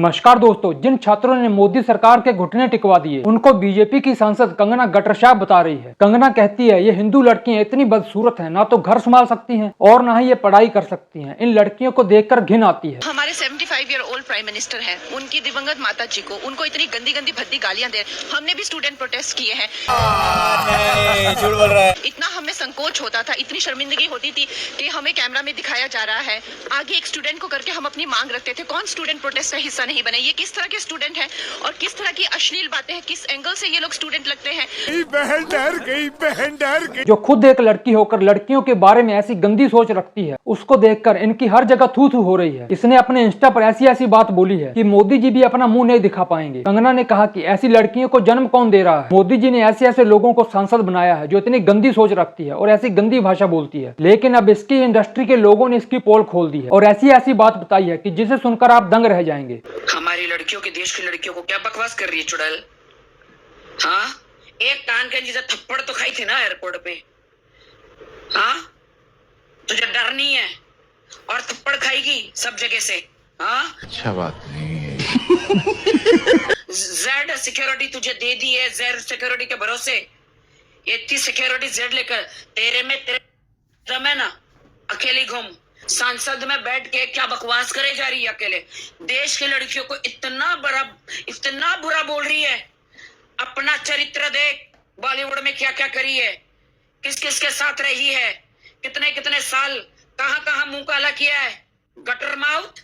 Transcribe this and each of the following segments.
नमस्कार दोस्तों, जिन छात्रों ने मोदी सरकार के घुटने टिकवा दिए उनको बीजेपी की सांसद कंगना गटरशाह बता रही है। कंगना कहती है ये हिंदू लड़कियां इतनी बदसूरत हैं, ना तो घर संभाल सकती हैं और ना ही ये पढ़ाई कर सकती हैं। इन लड़कियों को देखकर घिन आती है। हमारे 75 ईयर ओल्ड प्राइम मिनिस्टर हैं, उनकी दिवंगत माता जी को उनको इतनी गंदी गंदी भद्दी गालियां दे। हमने भी स्टूडेंट प्रोटेस्ट किए हैं। झूठ बोल रहा है। इतना हमें संकोच होता था, इतनी शर्मिंदगी होती थी कि हमें कैमरा में दिखाया जा रहा है, आगे एक स्टूडेंट को करके हम अपनी मांग रखते थे। कौन स्टूडेंट प्रोटेस्ट का हिस्सा नहीं बने? ये किस तरह के स्टूडेंट हैं और किस तरह की अश्लील बातें हैं, किस एंगल से ये लोग स्टूडेंट लगते हैं। बहन डर गई। जो खुद एक लड़की होकर लड़कियों के बारे में ऐसी गंदी सोच रखती है, उसको देखकर इनकी हर जगह थू थू हो रही है। इसने अपने इंस्टा पर ऐसी बात बोली है कि मोदी जी भी अपना मुंह नहीं दिखा पाएंगे। कंगना ने कहा कि ऐसी लड़कियों को जन्म कौन दे रहा है? मोदी जी ने ऐसे लोगों को सांसद बनाया है जो इतनी गंदी सोच रखती है और ऐसी गंदी भाषा बोलती है। लेकिन अब इसकी इंडस्ट्री के लोगों ने इसकी पोल खोल दी है और ऐसी बात बताई है कि जिसे सुनकर आप दंग रह जाएंगे। हमारी लड़कियों के देश की लड़कियों को क्या बकवास कर रही है चुड़ैल? हाँ, एक कान का नीचे थप्पड़ तो खाई थी ना एयरपोर्ट पे। हाँ, तुझे डर नहीं है और थप्पड़ खाएगी सब जगह से। हाँ, अच्छा बात नहीं है। जेड सिक्योरिटी तुझे दे दी है, जेड सिक्योरिटी के भरोसे इतनी सिक्योरिटी जेड लेकर तेरे में ना अकेली घूम सांसद में बैठ के क्या बकवास करे जा रही है अकेले। देश की लड़कियों को इतना बुरा बोल रही है। अपना चरित्र देख, बॉलीवुड में क्या क्या करी है, किस किस के साथ रही है, कितने कितने साल कहां कहां मुंह काला किया है। गटर माउथ,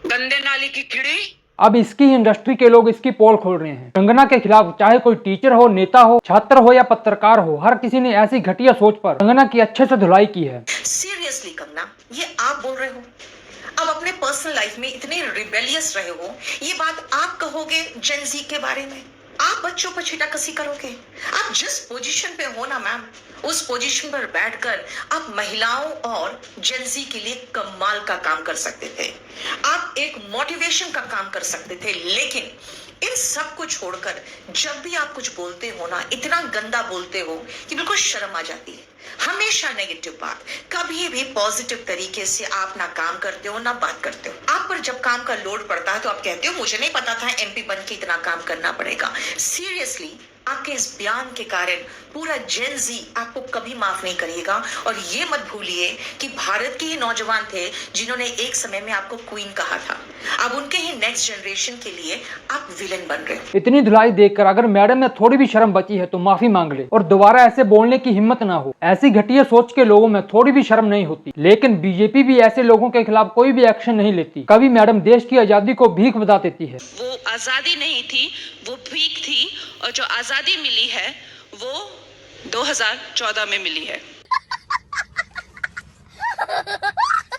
गंदे नाली की कीड़ी। अब इसकी इंडस्ट्री के लोग इसकी पोल खोल रहे हैं। कंगना के खिलाफ चाहे कोई टीचर हो, नेता हो, छात्र हो या पत्रकार हो, हर किसी ने ऐसी घटिया सोच पर कंगना की अच्छे से धुलाई की है। सीरियसली कंगना, ये आप बोल रहे हो? अब अपने पर्सनल लाइफ में इतने रिबेलियस रहे हो, ये बात आप कहोगे जेन ज़ी के बारे में? आप बच्चों पर छीटाकसी करोगे? आप जिस पोजीशन पे हो ना मैम, उस पोजीशन पर बैठकर आप महिलाओं और जेन ज़ी के लिए कमाल का काम कर सकते थे। आप एक मोटिवेशन का काम कर सकते थे। लेकिन इन सब को छोड़कर जब भी आप कुछ बोलते हो ना, इतना गंदा बोलते हो कि बिल्कुल शर्म आ जाती है। हमेशा नेगेटिव बात, कभी भी पॉजिटिव तरीके से आप ना काम करते हो ना बात करते हो। आप पर जब काम का लोड पड़ता है तो आप कहते हो मुझे नहीं पता था एमपी बन के इतना काम करना पड़ेगा। सीरियसली, आपके इस बयान के कारण पूरा जेन ज़ी आपको कभी माफ नहीं करिएगा। और ये मत भूलिए कि भारत के ही नौजवान थे जिन्होंने एक समय में आपको क्वीन कहा था। अब उनके ही नेक्स्ट जनरेशन के लिए आप विलेन बन रहे हो। इतनी धुलाई देखकर अगर मैडम में थोड़ी भी शर्म बची है तो माफी मांग ले और दोबारा ऐसे बोलने की हिम्मत ना हो। ऐसी घटिया सोच के लोगों में थोड़ी भी शर्म नहीं होती। लेकिन बीजेपी भी ऐसे लोगों के खिलाफ कोई भी एक्शन नहीं लेती। कभी मैडम देश की आजादी को भीख बता देती है। वो आजादी नहीं थी, वो भीख थी। और जो आजादी मिली है वो 2014 में मिली है।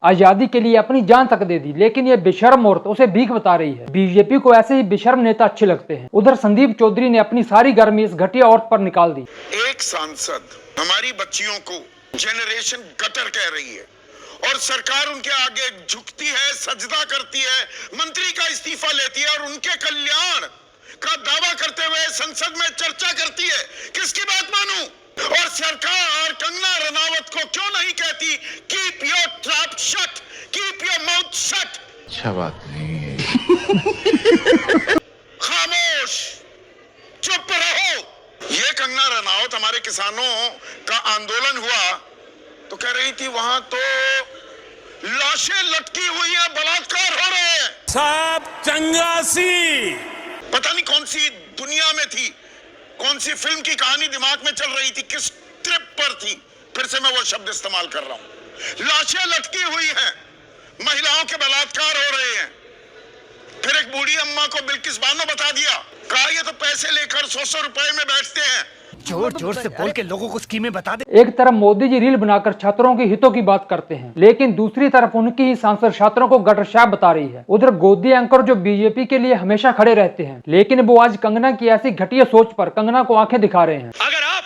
आजादी के लिए अपनी जान तक दे दी, लेकिन ये बेशर्म औरत उसे भीख बता रही है। बीजेपी को ऐसे ही बेशर्म नेता अच्छे लगते हैं। उधर संदीप चौधरी ने अपनी सारी गर्मी इस घटिया औरत पर निकाल दी। एक सांसद हमारी बच्चियों को जनरेशन गटर कह रही है और सरकार उनके आगे झुकती है, सजदा करती है, मंत्री का इस्तीफा लेती है और उनके कल्याण का दावा करते हुए संसद में चर्चा करती है। किसकी बात मानूं? और सरकार कंगना रनावत को क्यों नहीं कहती keep your trap shut, keep your mouth shut? अच्छा बात नहीं है। खामोश, चुप रहो। ये कंगना रनावत हमारे किसानों का आंदोलन हुआ तो कह रही थी वहां तो लाशें लटकी हुई है, बलात्कार हो रहे हैं। सब चंगासी पता नहीं कौन सी दुनिया में थी, कौन सी फिल्म की कहानी दिमाग में चल रही थी, किस ट्रिप पर थी। फिर से मैं वो शब्द इस्तेमाल कर रहा हूं। लाशें लटकी हुई हैं, महिलाओं के बलात्कार हो रहे हैं। फिर एक बूढ़ी अम्मा को बिल्किस बानो बता दिया, कहा ये तो पैसे लेकर 100 रुपए में बैठते हैं। जोर जोर से बोल के लोगों को स्कीमें बता दे। एक तरफ मोदी जी रील बनाकर छात्रों के हितों की बात करते हैं, लेकिन दूसरी तरफ उनकी ही सांसद छात्रों को गटरशाह बता रही है। उधर गोदी एंकर जो बीजेपी के लिए हमेशा खड़े रहते हैं, लेकिन वो आज कंगना की ऐसी घटिया सोच पर कंगना को आंखें दिखा रहे हैं। अगर आप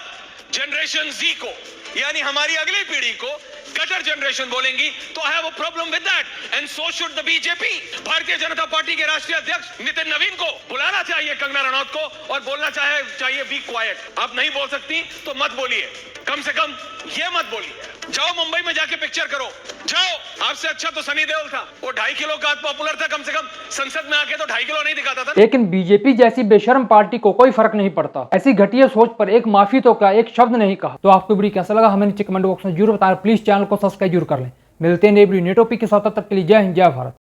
जनरेशन जी को यानी हमारी अगली पीढ़ी को गटर जनरेशन बोलेंगी तो I have a problem with that and so should the BJP. Bharatiya Janata party के राष्ट्रीय अध्यक्ष नितिन नवीन को बुलाना चाहिए कंगना रनौत को और बोलना चाहिए बी क्वाइट। आप नहीं बोल सकती तो मत बोलिए, कम से कम ये मत बोलिए। जाओ मुंबई में जाके पिक्चर करो, जाओ, आपसे अच्छा तो सनी देओल था। वो 2.5 किलो का पॉपुलर था, कम से कम संसद में आके तो 2.5 किलो नहीं दिखाता था। लेकिन बीजेपी जैसी बेशर्म पार्टी को कोई फर्क नहीं पड़ता। ऐसी घटिया सोच पर एक माफी तो क्या, एक शब्द नहीं कहा। तो आपको वीडियो कैसा लगा हमें नीचे कमेंट बॉक्स में जरूर बताएं। प्लीज चैनल को सब्सक्राइब जरूर कर लें। मिलते हैं नए वीडियो नए टॉपिक के साथ, तब तक के लिए जय हिंद जय भारत।